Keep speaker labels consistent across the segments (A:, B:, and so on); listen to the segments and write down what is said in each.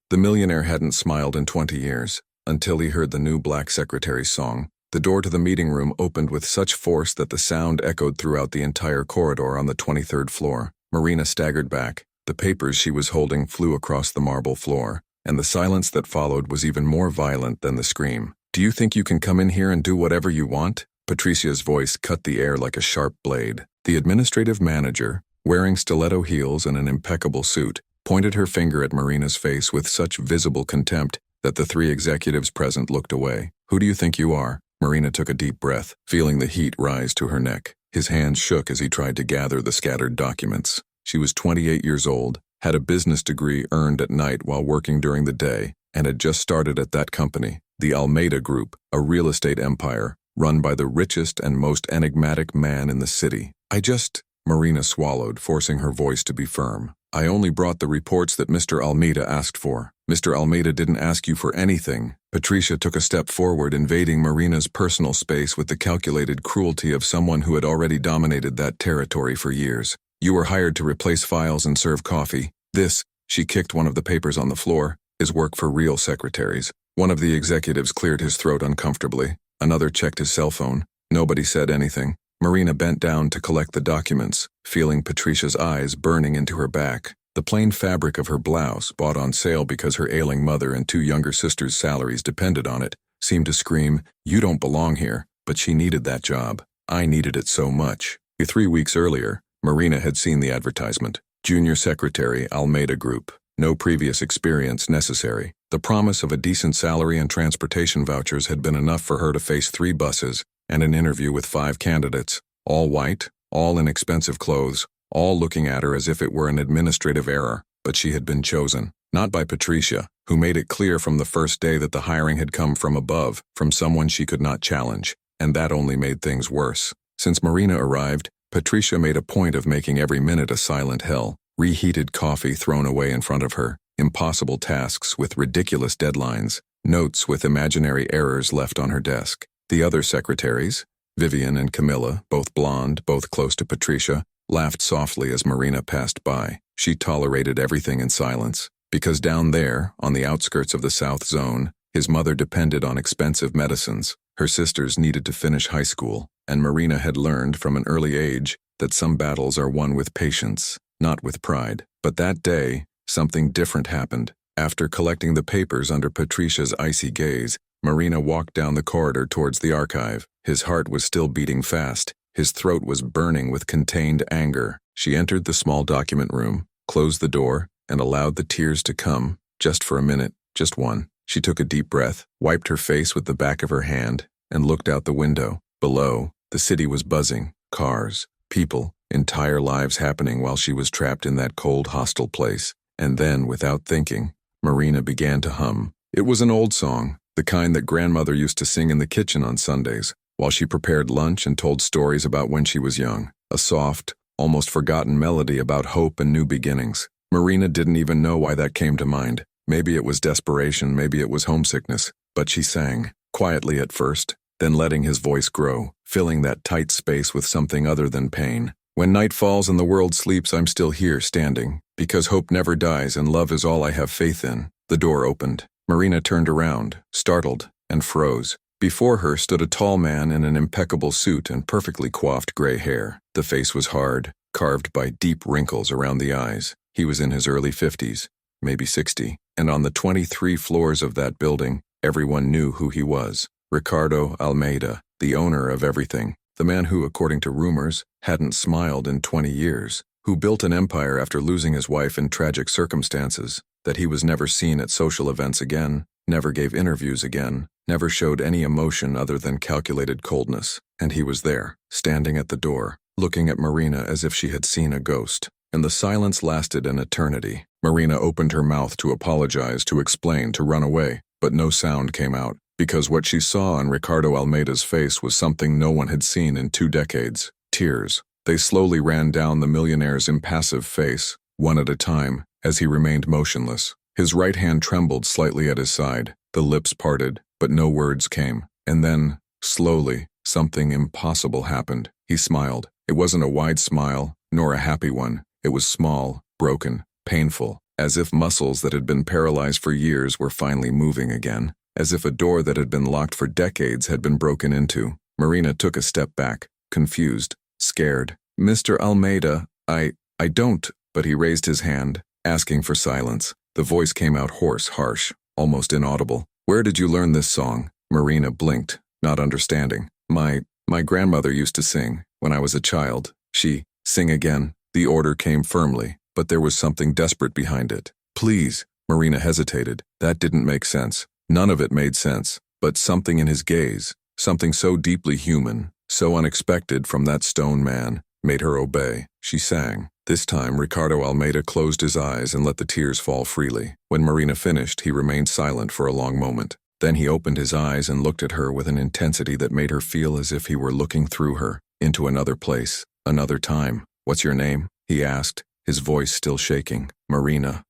A: The millionaire hadn't smiled in 20 years, until he heard the new Black Secretary's song. The door to the meeting room opened with such force that the sound echoed throughout the entire corridor on the 23rd floor. Marina staggered back. The papers she was holding flew across the marble floor, and the silence that followed was even more violent than the scream. "Do you think you can come in here and do whatever you want?" Patricia's voice cut the air like a sharp blade. The administrative manager, wearing stiletto heels and an impeccable suit, pointed her finger at Marina's face with such visible contempt that the three executives present looked away. "Who do you think you are?" Marina took a deep breath, feeling the heat rise to her neck. His hands shook as he tried to gather the scattered documents. She was 28 years old, had a business degree earned at night while working during the day, and had just started at that company, the Almeida Group, a real estate empire, run by the richest and most enigmatic man in the city. Marina swallowed, forcing her voice to be firm. "I only brought the reports that Mr. Almeida asked for. Mr. Almeida didn't ask you for anything." Patricia took a step forward, invading Marina's personal space with the calculated cruelty of someone who had already dominated that territory for years. "You were hired to replace files and serve coffee. This," she kicked one of the papers on the floor, "is work for real secretaries." One of the executives cleared his throat uncomfortably. Another checked his cell phone. Nobody said anything. Marina bent down to collect the documents, feeling Patricia's eyes burning into her back. The plain fabric of her blouse, bought on sale because her ailing mother and two younger sisters' salaries depended on it, seemed to scream, "You don't belong here." But she needed that job. I needed it so much. 3 weeks earlier, Marina had seen the advertisement. Junior Secretary, Almeida Group. No previous experience necessary. The promise of a decent salary and transportation vouchers had been enough for her to face 3 buses and an interview with 5 candidates, all white, all in expensive clothes, all looking at her as if it were an administrative error. But she had been chosen, not by Patricia, who made it clear from the first day that the hiring had come from above, from someone she could not challenge, and that only made things worse. Since Marina arrived, Patricia made a point of making every minute a silent hell. Reheated coffee thrown away in front of her, impossible tasks with ridiculous deadlines, notes with imaginary errors left on her desk. The other secretaries, Vivian and Camilla, both blonde, both close to Patricia, laughed softly as Marina passed by. She tolerated everything in silence, because down there, on the outskirts of the South Zone, his mother depended on expensive medicines. Her sisters needed to finish high school, and Marina had learned from an early age that some battles are won with patience, not with pride. But that day, something different happened. After collecting the papers under Patricia's icy gaze, Marina walked down the corridor towards the archive. His heart was still beating fast. His throat was burning with contained anger. She entered the small document room, closed the door, and allowed the tears to come, just for a minute, just one. She took a deep breath, wiped her face with the back of her hand, and looked out the window. Below, the city was buzzing. Cars, people, entire lives happening while she was trapped in that cold, hostile place. And then, without thinking, Marina began to hum. It was an old song, the kind that grandmother used to sing in the kitchen on Sundays, while she prepared lunch and told stories about when she was young. A soft, almost forgotten melody about hope and new beginnings. Marina didn't even know why that came to mind. Maybe it was desperation, maybe it was homesickness, but she sang, quietly at first, then letting his voice grow, filling that tight space with something other than pain. "When night falls and the world sleeps, I'm still here, standing, because hope never dies and love is all I have faith in." The door opened. Marina turned around, startled, and froze. Before her stood a tall man in an impeccable suit and perfectly coiffed gray hair. The face was hard, carved by deep wrinkles around the eyes. He was in his early 50s, maybe 60, and on the 23 floors of that building, everyone knew who he was. Ricardo Almeida, the owner of everything. The man who, according to rumors, hadn't smiled in 20 years, who built an empire after losing his wife in tragic circumstances, that he was never seen at social events again, never gave interviews again, never showed any emotion other than calculated coldness. And he was there, standing at the door, looking at Marina as if she had seen a ghost. And the silence lasted an eternity. Marina opened her mouth to apologize, to explain, to run away, but no sound came out, because what she saw on Ricardo Almeida's face was something no one had seen in 2 decades. Tears. They slowly ran down the millionaire's impassive face, one at a time, as he remained motionless. His right hand trembled slightly at his side, the lips parted, but no words came. And then, slowly, something impossible happened. He smiled. It wasn't a wide smile, nor a happy one. It was small, broken, painful, as if muscles that had been paralyzed for years were finally moving again, as if a door that had been locked for decades had been broken into. Marina took a step back, confused, scared. "Mr. Almeida, I don't," but he raised his hand, asking for silence. The voice came out hoarse, harsh, almost inaudible. "Where did you learn this song?" Marina blinked, not understanding. My grandmother used to sing, when I was a child. Sing again." The order came firmly, but there was something desperate behind it. "Please." Marina hesitated. That didn't make sense. None of it made sense, but something in his gaze, something so deeply human, so unexpected from that stone man, made her obey. She sang. This time, Ricardo Almeida closed his eyes and let the tears fall freely. When Marina finished, he remained silent for a long moment. Then he opened his eyes and looked at her with an intensity that made her feel as if he were looking through her, into another place, another time. "What's your name?" he asked, his voice still shaking. "Marina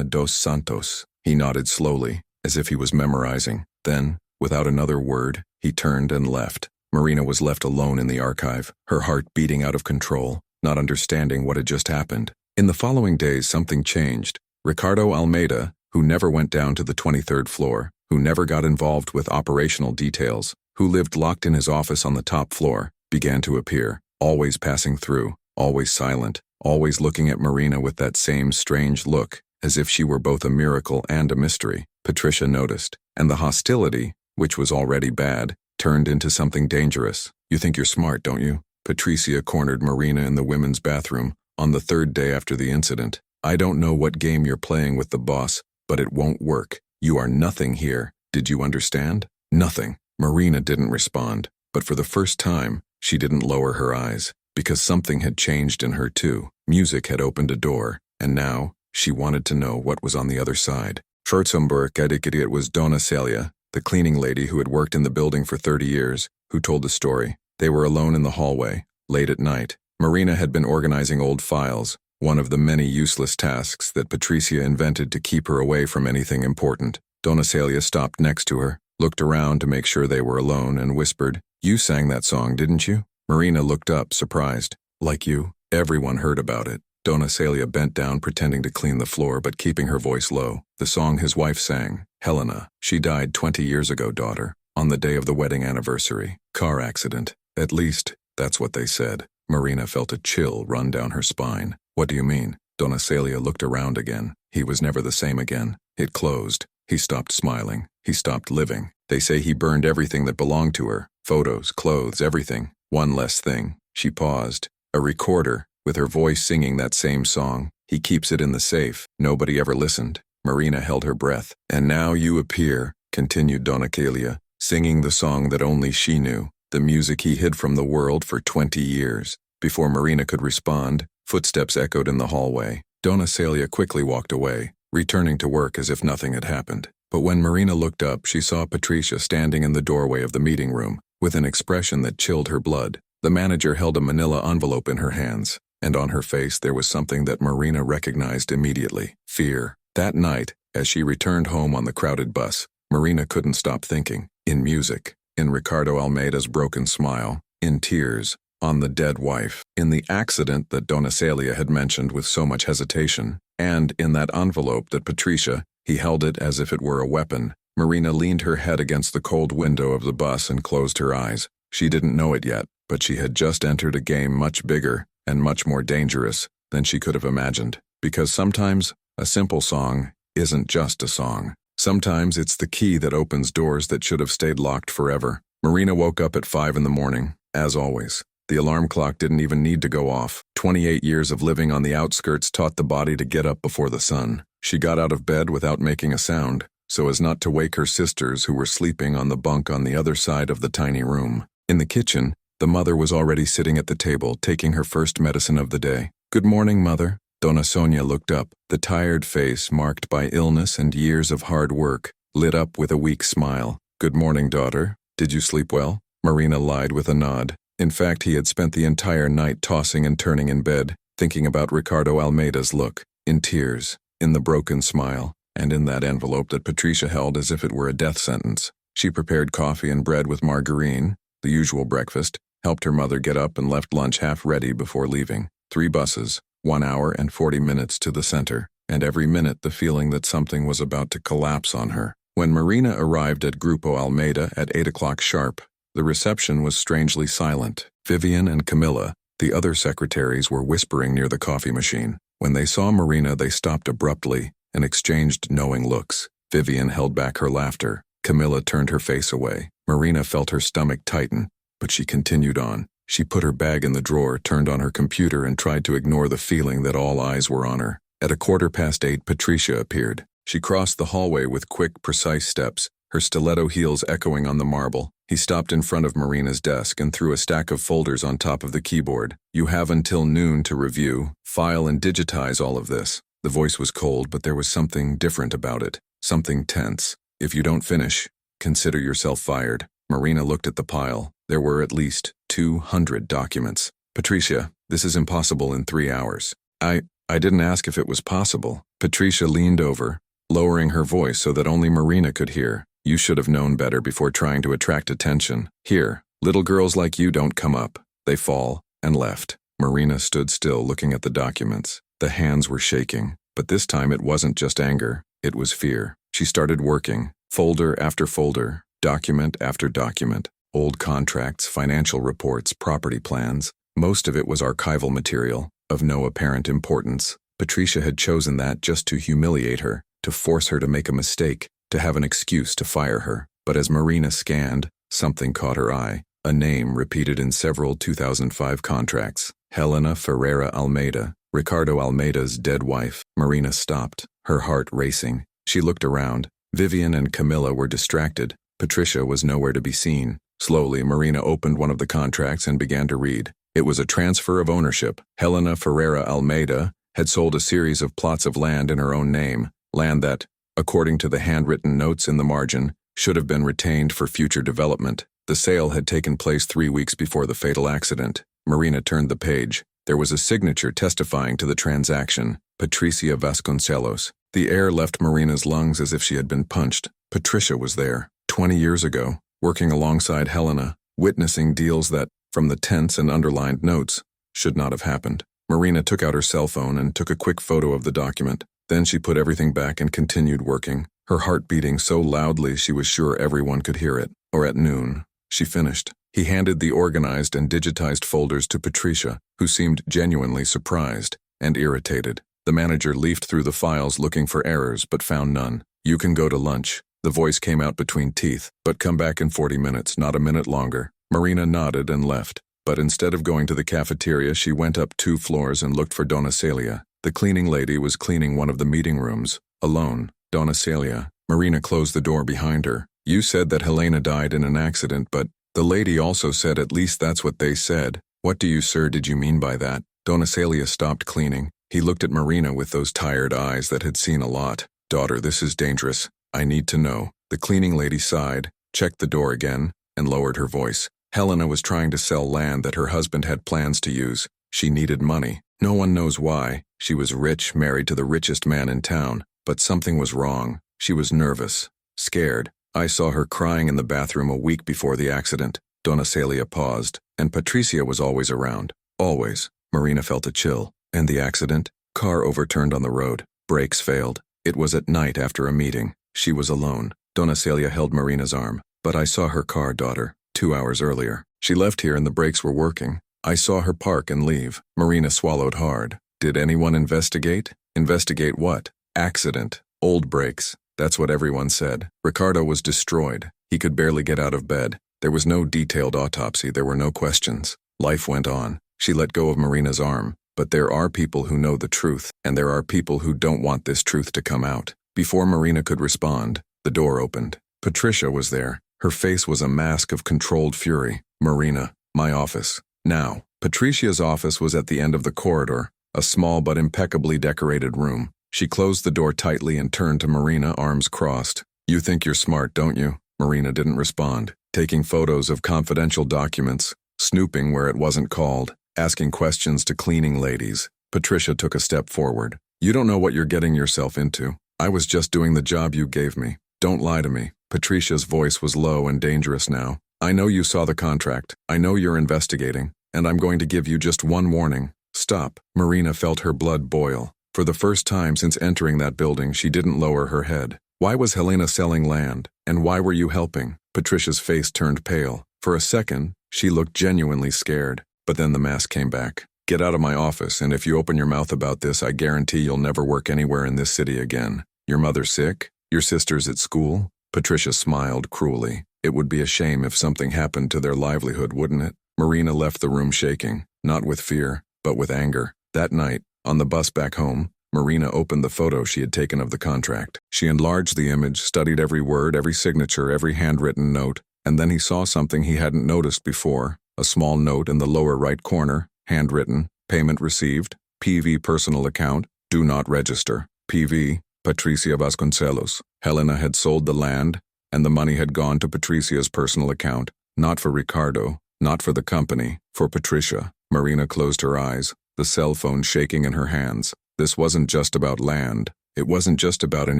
A: dos Santos." He nodded slowly, as if he was memorizing. Then, without another word, he turned and left. Marina was left alone in the archive, her heart beating out of control, not understanding what had just happened. In the following days, something changed. Ricardo Almeida, who never went down to the 23rd floor, who never got involved with operational details, who lived locked in his office on the top floor, began to appear, always passing through, always silent, always looking at Marina with that same strange look, as if she were both a miracle and a mystery. Patricia noticed, and the hostility, which was already bad, turned into something dangerous. "You think you're smart, don't you?" Patricia cornered Marina in the women's bathroom on the third day after the incident. "I don't know what game you're playing with the boss, but it won't work. You are nothing here. Did you understand?" "Nothing." Marina didn't respond, but for the first time, she didn't lower her eyes, because something had changed in her too. Music had opened a door, and now, she wanted to know what was on the other side. It was Donna Celia, the cleaning lady who had worked in the building for 30 years, who told the story. They were alone in the hallway, late at night. Marina had been organizing old files, one of the many useless tasks that Patricia invented to keep her away from anything important. Donna Celia stopped next to her, looked around to make sure they were alone, and whispered, "You sang that song, didn't you?" Marina looked up, surprised. "Like you? Everyone heard about it." Donna Celia bent down, pretending to clean the floor but keeping her voice low. "The song his wife sang, Helena. She died 20 years ago, daughter, on the day of the wedding anniversary. Car accident. At least, that's what they said." Marina felt a chill run down her spine. "What do you mean?" Donna Celia looked around again. He was never the same again. It closed. He stopped smiling. He stopped living. They say he burned everything that belonged to her. Photos, clothes, everything. One less thing. She paused. "A recorder, with her voice singing that same song. He keeps it in the safe. Nobody ever listened." Marina held her breath. "And now you appear," continued Donna Celia, singing the song that only she knew, the music he hid from the world for 20 years. Before Marina could respond, footsteps echoed in the hallway. Donna Celia quickly walked away, returning to work as if nothing had happened. But when Marina looked up, she saw Patricia standing in the doorway of the meeting room, with an expression that chilled her blood. The manager held a manila envelope in her hands, and on her face there was something that Marina recognized immediately: fear. That night, as she returned home on the crowded bus, Marina couldn't stop thinking. In music, in Ricardo Almeida's broken smile, in tears, on the dead wife, in the accident that Donna Celia had mentioned with so much hesitation, and in that envelope that Patricia, he held it as if it were a weapon. Marina leaned her head against the cold window of the bus and closed her eyes. She didn't know it yet, but she had just entered a game much bigger and much more dangerous than she could have imagined. Because sometimes, a simple song isn't just a song. Sometimes it's the key that opens doors that should have stayed locked forever. Marina woke up at 5 in the morning, as always. The alarm clock didn't even need to go off. 28 years of living on the outskirts taught the body to get up before the sun. She got out of bed without making a sound, so as not to wake her sisters who were sleeping on the bunk on the other side of the tiny room. In the kitchen, the mother was already sitting at the table, taking her first medicine of the day. "Good morning, Mother." Donna Sonia looked up, the tired face marked by illness and years of hard work, lit up with a weak smile. "Good morning, daughter. Did you sleep well?" Marina lied with a nod. In fact, he had spent the entire night tossing and turning in bed, thinking about Ricardo Almeida's look, in tears, in the broken smile, and in that envelope that Patricia held as if it were a death sentence. She prepared coffee and bread with margarine, the usual breakfast, helped her mother get up and left lunch half ready before leaving. 3 buses, 1 hour and 40 minutes to the center. and every minute the feeling that something was about to collapse on her. When Marina arrived at Grupo Almeida at 8 o'clock sharp, the reception was strangely silent. Vivian and Camilla, the other secretaries, were whispering near the coffee machine. When they saw Marina, they stopped abruptly and exchanged knowing looks. Vivian held back her laughter. Camilla turned her face away. Marina felt her stomach tighten, but she continued on. She put her bag in the drawer, turned on her computer, and tried to ignore the feeling that all eyes were on her. At 8:15, Patricia appeared. She crossed the hallway with quick, precise steps, her stiletto heels echoing on the marble. He stopped in front of Marina's desk and threw a stack of folders on top of the keyboard. "You have until noon to review, file, and digitize all of this." The voice was cold, but there was something different about it, something tense. "If you don't finish, consider yourself fired." Marina looked at the pile. There were at least 200 documents. "Patricia, this is impossible in 3 hours." I didn't ask if it was possible." Patricia leaned over, lowering her voice so that only Marina could hear. "You should have known better before trying to attract attention. Here, little girls like you don't come up. They fall," and left. Marina stood still, looking at the documents. The hands were shaking, but this time it wasn't just anger, it was fear. She started working, folder after folder, document after document, old contracts, financial reports, property plans. Most of it was archival material, of no apparent importance. Patricia had chosen that just to humiliate her, to force her to make a mistake, to have an excuse to fire her. But as Marina scanned, something caught her eye. A name repeated in several 2005 contracts. Helena Ferreira Almeida, Ricardo Almeida's dead wife. Marina stopped, her heart racing. She looked around. Vivian and Camilla were distracted. Patricia was nowhere to be seen. Slowly, Marina opened one of the contracts and began to read. It was a transfer of ownership. Helena Ferreira Almeida had sold a series of plots of land in her own name, land that, according to the handwritten notes in the margin, should have been retained for future development. The sale had taken place 3 weeks before the fatal accident. Marina turned the page. There was a signature testifying to the transaction, Patricia Vasconcelos. The air left Marina's lungs as if she had been punched. Patricia was there, 20 years ago, working alongside Helena, witnessing deals that, from the tense and underlined notes, should not have happened. Marina took out her cell phone and took a quick photo of the document. Then she put everything back and continued working, her heart beating so loudly she was sure everyone could hear it. Or at noon, she finished. He handed the organized and digitized folders to Patricia, who seemed genuinely surprised and irritated. The manager leafed through the files looking for errors but found none. "You can go to lunch." The voice came out between teeth, "but come back in 40 minutes, not a minute longer." Marina nodded and left, but instead of going to the cafeteria, she went up 2 floors and looked for Donna Celia. The cleaning lady was cleaning one of the meeting rooms, alone. "Donna Celia." Marina closed the door behind her. "You said that Helena died in an accident, but the lady also said at least that's what they said. What do you, sir, did you mean by that?" Donna Celia stopped cleaning. He looked at Marina with those tired eyes that had seen a lot. "Daughter, this is dangerous. I need to know." The cleaning lady sighed, checked the door again, and lowered her voice. "Helena was trying to sell land that her husband had plans to use. She needed money. No one knows why. She was rich, married to the richest man in town. But something was wrong. She was nervous, scared. I saw her crying in the bathroom a week before the accident." Donna Celia paused, "And Patricia was always around. Always." Marina felt a chill. "And the accident?" "Car overturned on the road. Brakes failed. It was at night after a meeting. She was alone." Donna Celia held Marina's arm. "But I saw her car, daughter, 2 hours earlier. She left here and the brakes were working. I saw her park and leave." Marina swallowed hard. "Did anyone investigate?" "Investigate what?" "Accident. Old brakes. That's what everyone said. Ricardo was destroyed. He could barely get out of bed. There was no detailed autopsy. There were no questions. Life went on." She let go of Marina's arm. "But there are people who know the truth, and there are people who don't want this truth to come out." Before Marina could respond, the door opened. Patricia was there. Her face was a mask of controlled fury. "Marina, my office. Now." Patricia's office was at the end of the corridor, a small but impeccably decorated room. She closed the door tightly and turned to Marina, arms crossed. "You think you're smart, don't you?" Marina didn't respond. Taking photos of confidential documents, snooping where it wasn't called, asking questions to cleaning ladies. Patricia took a step forward. "You don't know what you're getting yourself into. I was just doing the job you gave me. Don't lie to me." Patricia's voice was low and dangerous now. "I know you saw the contract. I know you're investigating. And I'm going to give you just one warning. Stop." Marina felt her blood boil. For the first time since entering that building, she didn't lower her head. Why was Helena selling land? And why were you helping? Patricia's face turned pale. For a second, she looked genuinely scared. But then the mask came back. Get out of my office, and if you open your mouth about this, I guarantee you'll never work anywhere in this city again. Your mother sick? Your sister's at school? Patricia smiled cruelly. It would be a shame if something happened to their livelihood, wouldn't it? Marina left the room shaking, not with fear, but with anger. That night, on the bus back home, Marina opened the photo she had taken of the contract. She enlarged the image, studied every word, every signature, every handwritten note, and then he saw something he hadn't noticed before. A small note in the lower right corner, handwritten, payment received, PV personal account, do not register. PV, Patricia Vasconcelos. Helena had sold the land, and the money had gone to Patricia's personal account, not for Ricardo, not for the company, for Patricia. Marina closed her eyes, the cell phone shaking in her hands. This wasn't just about land. It wasn't just about an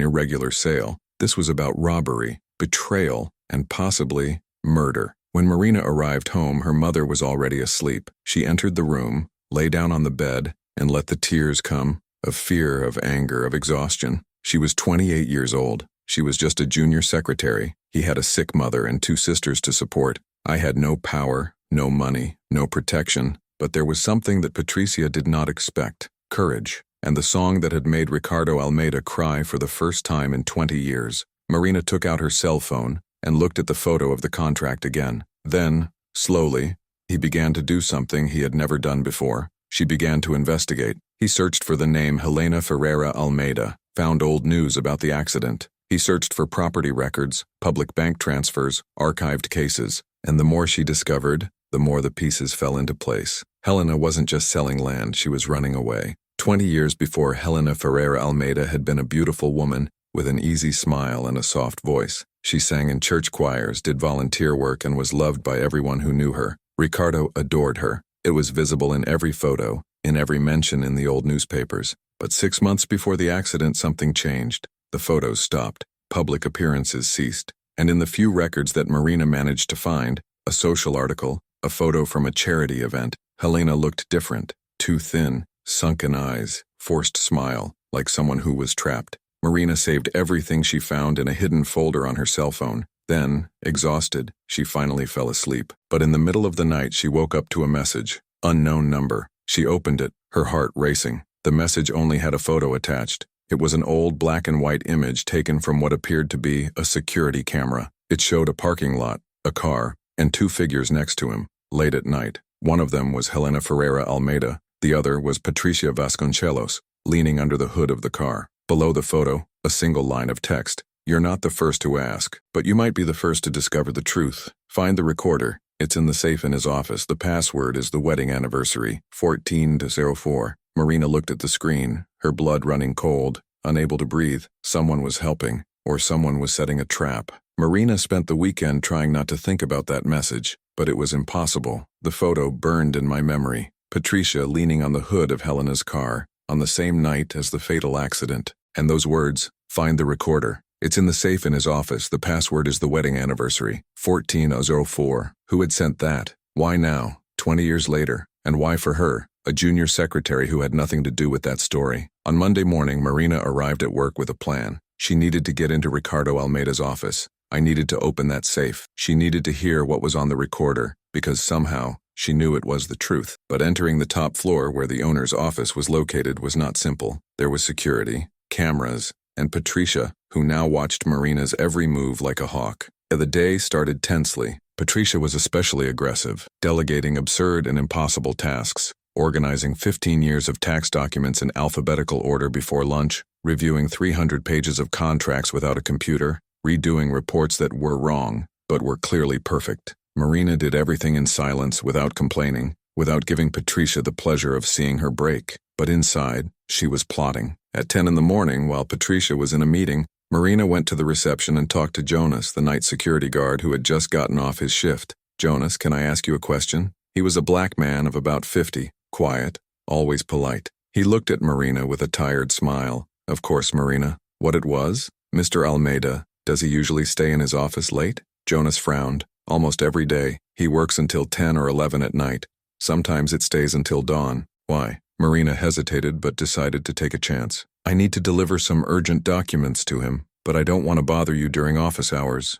A: irregular sale. This was about robbery, betrayal, and possibly murder. When Marina arrived home, her mother was already asleep. She entered the room, lay down on the bed, and let the tears come, of fear, of anger, of exhaustion. She was 28 years old. She was just a junior secretary. He had a sick mother and 2 sisters to support. I had no power, no money, no protection, but there was something that Patricia did not expect: courage, and the song that had made Ricardo Almeida cry for the first time in 20 years. Marina took out her cell phone and looked at the photo of the contract again. Then, slowly, he began to do something he had never done before. She began to investigate. He searched for the name Helena Ferreira Almeida, found old news about the accident. He searched for property records, public bank transfers, archived cases, and the more she discovered, the more the pieces fell into place. Helena wasn't just selling land, she was running away. 20 years before, Helena Ferreira Almeida had been a beautiful woman with an easy smile and a soft voice. She sang in church choirs, did volunteer work, and was loved by everyone who knew her. Ricardo adored her. It was visible in every photo, in every mention in the old newspapers. But 6 months before the accident, something changed. The photos stopped. Public appearances ceased. And in the few records that Marina managed to find, a social article, a photo from a charity event, Helena looked different. Too thin, sunken eyes, forced smile, like someone who was trapped. Marina saved everything she found in a hidden folder on her cell phone. Then, exhausted, she finally fell asleep. But in the middle of the night, she woke up to a message. Unknown number. She opened it, her heart racing. The message only had a photo attached. It was an old black and white image taken from what appeared to be a security camera. It showed a parking lot, a car, and 2 figures next to him, late at night. One of them was Helena Ferreira Almeida. The other was Patricia Vasconcelos, leaning under the hood of the car. Below the photo, a single line of text. You're not the first to ask, but you might be the first to discover the truth. Find the recorder. It's in the safe in his office. The password is the wedding anniversary, 14-04. Marina looked at the screen, her blood running cold, unable to breathe. Someone was helping, or someone was setting a trap. Marina spent the weekend trying not to think about that message, but it was impossible. The photo burned in my memory. Patricia leaning on the hood of Helena's car, on the same night as the fatal accident. And those words, find the recorder. It's in the safe in his office. The password is the wedding anniversary, 14-04. Who had sent that? Why now, 20 years later? And why for her, a junior secretary who had nothing to do with that story? On Monday morning, Marina arrived at work with a plan. She needed to get into Ricardo Almeida's office. I needed to open that safe. She needed to hear what was on the recorder, because somehow, she knew it was the truth. But entering the top floor where the owner's office was located was not simple. There was security, cameras, and Patricia, who now watched Marina's every move like a hawk. The day started tensely. Patricia was especially aggressive, delegating absurd and impossible tasks, organizing 15 years of tax documents in alphabetical order before lunch, reviewing 300 pages of contracts without a computer, redoing reports that were wrong, but were clearly perfect. Marina did everything in silence, without complaining, without giving Patricia the pleasure of seeing her break. But inside, she was plotting. At 10 in the morning, while Patricia was in a meeting, Marina went to the reception and talked to Jonas, the night security guard who had just gotten off his shift. Jonas, can I ask you a question? He was a black man of about 50, quiet, always polite. He looked at Marina with a tired smile. Of course, Marina. What it was? Mr. Almeida, does he usually stay in his office late? Jonas frowned. Almost every day. He works until 10 or 11 at night. Sometimes it stays until dawn. Why? Marina hesitated but decided to take a chance. I need to deliver some urgent documents to him, but I don't want to bother you during office hours.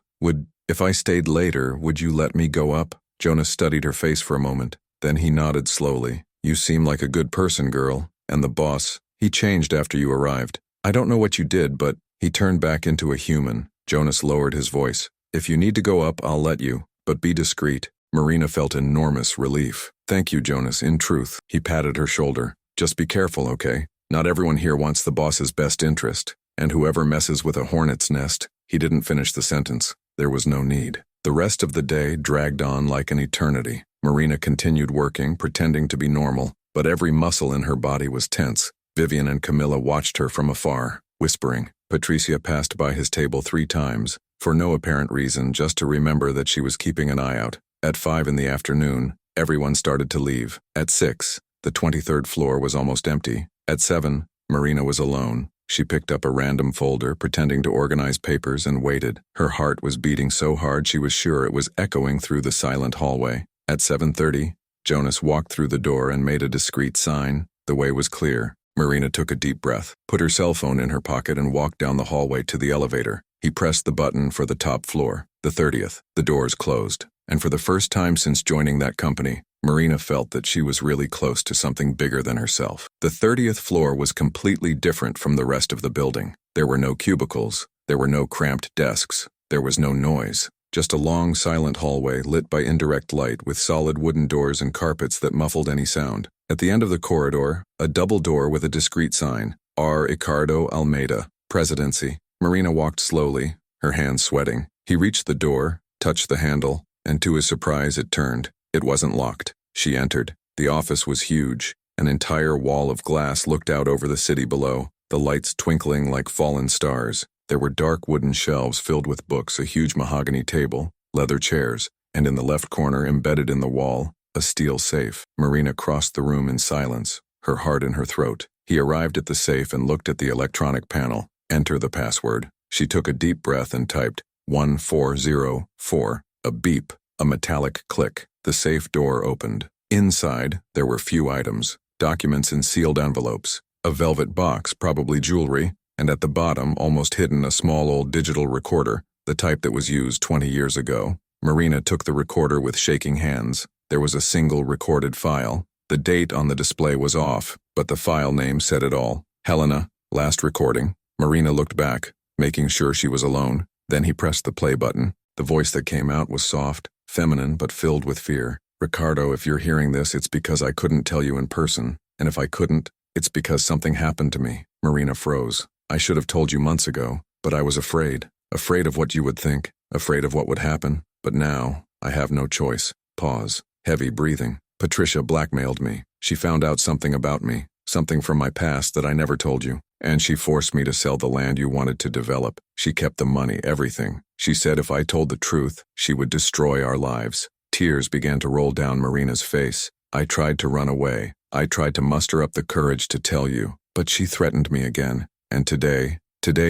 A: If I stayed later, would you let me go up? Jonas studied her face for a moment. Then he nodded slowly. You seem like a good person, girl. And the boss, he changed after you arrived. I don't know what you did, but he turned back into a human. Jonas lowered his voice. If you need to go up, I'll let you, but be discreet. Marina felt enormous relief. Thank you, Jonas, in truth. He patted her shoulder. Just be careful, okay? Not everyone here wants the boss's best interest. And whoever messes with a hornet's nest, he didn't finish the sentence. There was no need. The rest of the day dragged on like an eternity. Marina continued working, pretending to be normal, but every muscle in her body was tense. Vivian and Camilla watched her from afar, whispering. Patricia passed by his table 3 times, for no apparent reason, just to remember that she was keeping an eye out. At 5 in the afternoon, everyone started to leave. At 6, the 23rd floor was almost empty. At 7, Marina was alone. She picked up a random folder, pretending to organize papers, and waited. Her heart was beating so hard she was sure it was echoing through the silent hallway. At 7:30, Jonas walked through the door and made a discreet sign. The way was clear. Marina took a deep breath, put her cell phone in her pocket, and walked down the hallway to the elevator. He pressed the button for the top floor. The 30th. The doors closed. And for the first time since joining that company, Marina felt that she was really close to something bigger than herself. The 30th floor was completely different from the rest of the building. There were no cubicles. There were no cramped desks. There was no noise. Just a long, silent hallway lit by indirect light with solid wooden doors and carpets that muffled any sound. At the end of the corridor, a double door with a discreet sign, R. Ricardo Almeida, Presidency. Marina walked slowly, her hands sweating. He reached the door, touched the handle, and to his surprise it turned. It wasn't locked. She entered. The office was huge. An entire wall of glass looked out over the city below, the lights twinkling like fallen stars. There were dark wooden shelves filled with books, a huge mahogany table, leather chairs, and in the left corner, embedded in the wall, a steel safe. Marina crossed the room in silence, her heart in her throat. He arrived at the safe and looked at the electronic panel. Enter the password. She took a deep breath and typed 1404. A beep, a metallic click. The safe door opened. Inside, there were few items, documents in sealed envelopes, a velvet box, probably jewelry, and at the bottom, almost hidden, a small old digital recorder, the type that was used 20 years ago. Marina took the recorder with shaking hands. There was a single recorded file. The date on the display was off, but the file name said it all. Helena, last recording. Marina looked back, making sure she was alone. Then he pressed the play button. The voice that came out was soft, feminine, but filled with fear. Ricardo, if you're hearing this, it's because I couldn't tell you in person. And if I couldn't, it's because something happened to me. Marina froze. I should have told you months ago, but I was afraid. Afraid of what you would think, afraid of what would happen. But now, I have no choice. Pause. Heavy breathing. Patricia blackmailed me. She found out something about me, something from my past that I never told you. And she forced me to sell the land you wanted to develop. She kept the money, everything. She said if I told the truth, she would destroy our lives. Tears began to roll down Marina's face. I tried to run away. I tried to muster up the courage to tell you. But she threatened me again. And today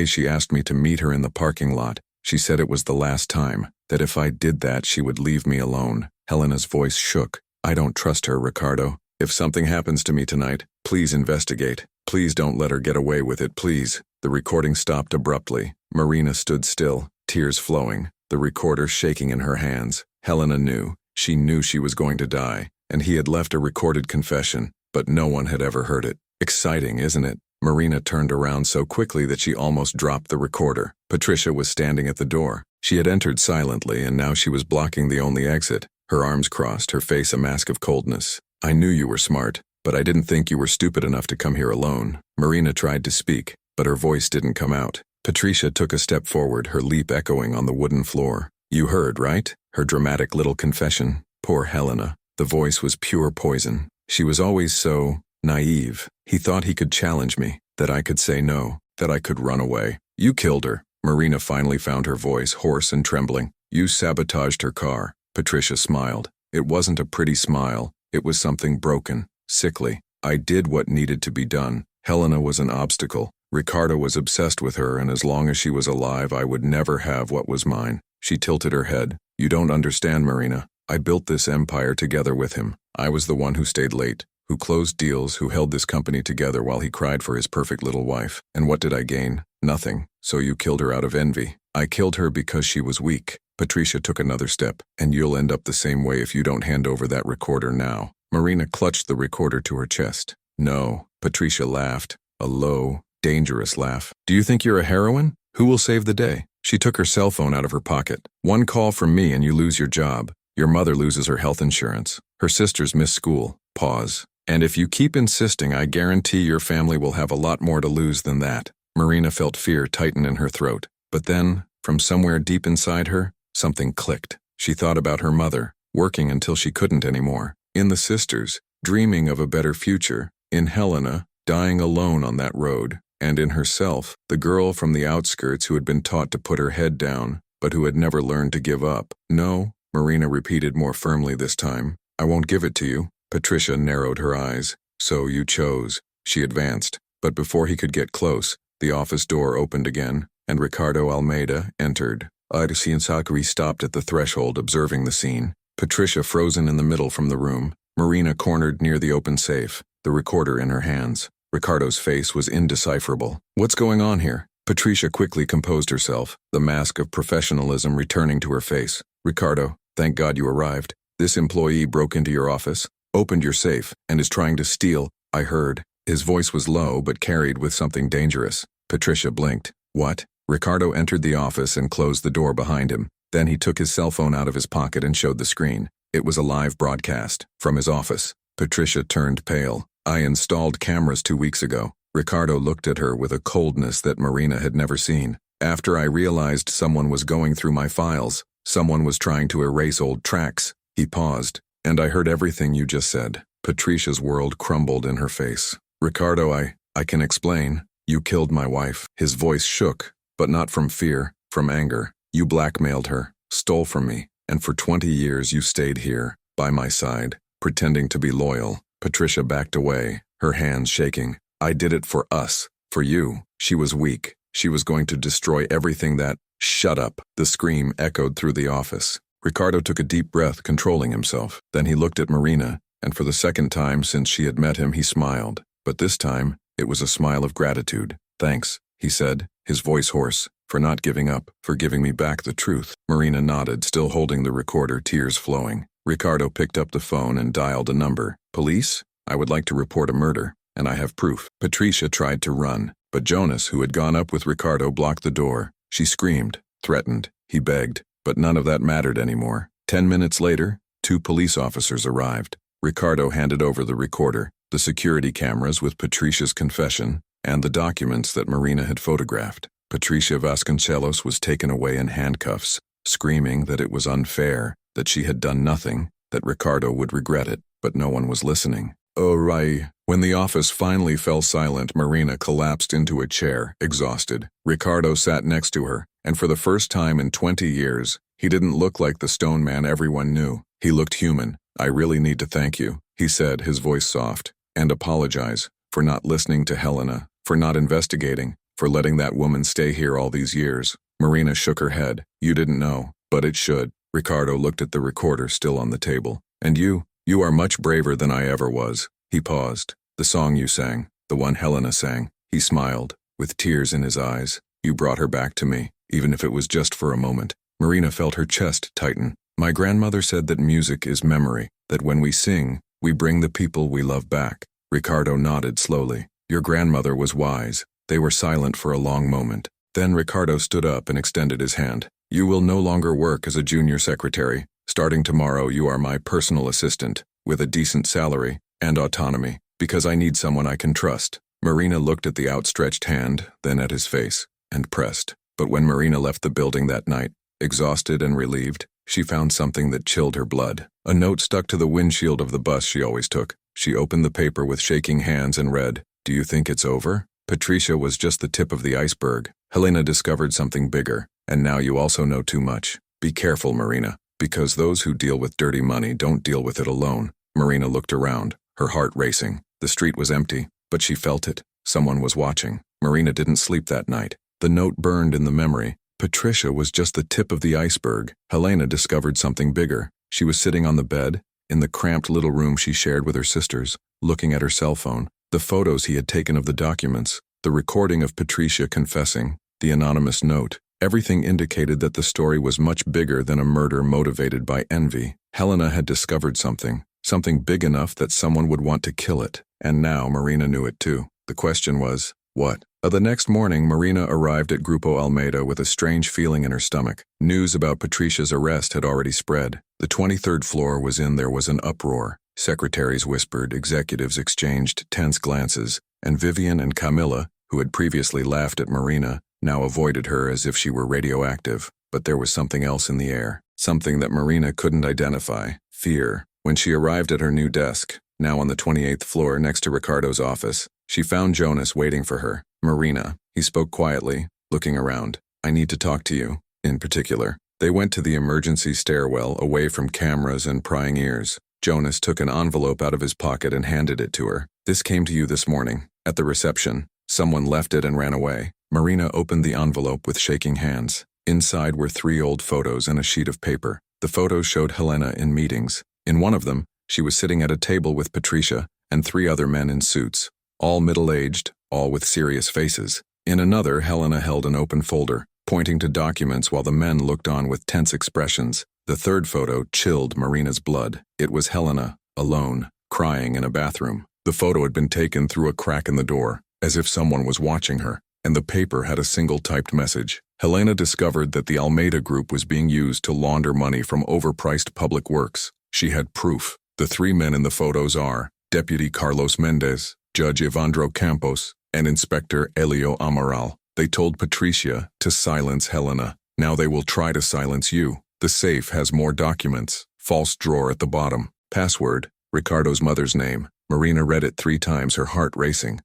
A: she asked me to meet her in the parking lot. She said it was the last time, that if I did that she would leave me alone. Helena's voice shook. I don't trust her, Ricardo. If something happens to me tonight, please investigate. Please don't let her get away with it, please. The recording stopped abruptly. Marina stood still, tears flowing, the recorder shaking in her hands. Helena knew. She knew she was going to die, and he had left a recorded confession, but no one had ever heard it. Exciting, isn't it? Marina turned around so quickly that she almost dropped the recorder. Patricia was standing at the door. She had entered silently, and now she was blocking the only exit. Her arms crossed, her face a mask of coldness. I knew you were smart, but I didn't think you were stupid enough to come here alone. Marina tried to speak, but her voice didn't come out. Patricia took a step forward, her leap echoing on the wooden floor. You heard, right? Her dramatic little confession. Poor Helena. The voice was pure poison. She was always so naive. He thought he could challenge me, that I could say no, that I could run away. You killed her. Marina finally found her voice, hoarse and trembling. You sabotaged her car. Patricia smiled. It wasn't a pretty smile. It was something broken, sickly. I did what needed to be done. Helena was an obstacle. Ricardo was obsessed with her, and as long as she was alive, I would never have what was mine. She tilted her head. You don't understand, Marina. I built this empire together with him. I was the one who stayed late, who closed deals, who held this company together while he cried for his perfect little wife. And what did I gain? Nothing. So you killed her out of envy. I killed her because she was weak. Patricia took another step. And you'll end up the same way if you don't hand over that recorder now. Marina clutched the recorder to her chest. No. Patricia laughed. A low, dangerous laugh. Do you think you're a heroine? Who will save the day? She took her cell phone out of her pocket. One call from me and you lose your job. Your mother loses her health insurance. Her sisters miss school. Pause. And if you keep insisting, I guarantee your family will have a lot more to lose than that. Marina felt fear tighten in her throat. But then, from somewhere deep inside her, something clicked. She thought about her mother, working until she couldn't anymore. In the sisters, dreaming of a better future. In Helena, dying alone on that road. And in herself, the girl from the outskirts who had been taught to put her head down, but who had never learned to give up. No, Marina repeated more firmly this time. I won't give it to you. Patricia narrowed her eyes. So you chose. She advanced, but before he could get close, the office door opened again, and Ricardo Almeida entered. Idacine Sakari stopped at the threshold, observing the scene. Patricia frozen in the middle from the room. Marina cornered near the open safe, the recorder in her hands. Ricardo's face was indecipherable. What's going on here? Patricia quickly composed herself, the mask of professionalism returning to her face. Ricardo, thank God you arrived. This employee broke into your office, opened your safe, and is trying to steal. I heard. His voice was low but carried with something dangerous. Patricia blinked. What? Ricardo entered the office and closed the door behind him. Then he took his cell phone out of his pocket and showed the screen. It was a live broadcast from his office. Patricia turned pale. I installed cameras 2 weeks ago. Ricardo looked at her with a coldness that Marina had never seen. After I realized someone was going through my files, someone was trying to erase old tracks. He paused. And I heard everything you just said. Patricia's world crumbled in her face. Ricardo, I can explain. You killed my wife. His voice shook, but not from fear, from anger. You blackmailed her, stole from me, and for 20 years you stayed here, by my side, pretending to be loyal. Patricia backed away, her hands shaking. I did it for us, for you. She was weak. She was going to destroy everything that— Shut up. The scream echoed through the office. Ricardo took a deep breath, controlling himself. Then he looked at Marina, and for the second time since she had met him, he smiled. But this time, it was a smile of gratitude. Thanks, he said, his voice hoarse, for not giving up, for giving me back the truth. Marina nodded, still holding the recorder, tears flowing. Ricardo picked up the phone and dialed a number. Police? I would like to report a murder, and I have proof. Patricia tried to run, but Jonas, who had gone up with Ricardo, blocked the door. She screamed, threatened, he begged, but none of that mattered anymore. 10 minutes later, 2 police officers arrived. Ricardo handed over the recorder, the security cameras with Patricia's confession, and the documents that Marina had photographed. Patricia Vasconcelos was taken away in handcuffs, screaming that it was unfair, that she had done nothing, that Ricardo would regret it, but no one was listening. Oh, right. When the office finally fell silent, Marina collapsed into a chair, exhausted. Ricardo sat next to her, and for the first time in 20 years, he didn't look like the stone man everyone knew. He looked human. I really need to thank you, he said, his voice soft, and apologize for not listening to Helena, for not investigating, for letting that woman stay here all these years. Marina shook her head. You didn't know, but it should. Ricardo looked at the recorder still on the table. And you are much braver than I ever was. He paused. The song you sang, the one Helena sang. He smiled, with tears in his eyes. You brought her back to me, even if it was just for a moment. Marina felt her chest tighten. My grandmother said that music is memory, that when we sing, we bring the people we love back. Ricardo nodded slowly. Your grandmother was wise. They were silent for a long moment. Then Ricardo stood up and extended his hand. You will no longer work as a junior secretary. Starting tomorrow, you are my personal assistant, with a decent salary and autonomy, because I need someone I can trust. Marina looked at the outstretched hand, then at his face, and pressed. But when Marina left the building that night, exhausted and relieved, she found something that chilled her blood. A note stuck to the windshield of the bus she always took. She opened the paper with shaking hands and read, Do you think it's over? Patricia was just the tip of the iceberg. Helena discovered something bigger, and now you also know too much. Be careful, Marina, because those who deal with dirty money don't deal with it alone. Marina looked around, her heart racing. The street was empty, but she felt it. Someone was watching. Marina didn't sleep that night. The note burned in the memory. Patricia was just the tip of the iceberg. Helena discovered something bigger. She was sitting on the bed, in the cramped little room she shared with her sisters, looking at her cell phone, the photos he had taken of the documents, the recording of Patricia confessing, the anonymous note. Everything indicated that the story was much bigger than a murder motivated by envy. Helena had discovered something big enough that someone would want to kill it, and now Marina knew it too. The question was, what? The next morning, Marina arrived at Grupo Almeida with a strange feeling in her stomach. News about Patricia's arrest had already spread. The 23rd floor was in. There was an uproar. Secretaries whispered, executives exchanged tense glances, and Vivian and Camilla, who had previously laughed at Marina, now avoided her as if she were radioactive. But there was something else in the air, something that Marina couldn't identify: fear. When she arrived at her new desk, now on the 28th floor next to Ricardo's office, she found Jonas waiting for her. Marina, he spoke quietly, looking around. I need to talk to you, in particular. They went to the emergency stairwell, away from cameras and prying ears. Jonas took an envelope out of his pocket and handed it to her. This came to you this morning, at the reception. Someone left it and ran away. Marina opened the envelope with shaking hands. Inside were 3 old photos and a sheet of paper. The photos showed Helena in meetings. In one of them, she was sitting at a table with Patricia and 3 other men in suits, all middle-aged, all with serious faces. In another, Helena held an open folder, pointing to documents while the men looked on with tense expressions. The 3rd photo chilled Marina's blood. It was Helena, alone, crying in a bathroom. The photo had been taken through a crack in the door, as if someone was watching her, and the paper had a single typed message. Helena discovered that the Almeida Group was being used to launder money from overpriced public works. She had proof. The 3 men in the photos are Deputy Carlos Mendez, Judge Evandro Campos, and Inspector Elio Amaral. They told Patricia to silence Helena. Now they will try to silence you. The safe has more documents. False drawer at the bottom. Password, Ricardo's mother's name. Marina read it 3 times, her heart racing.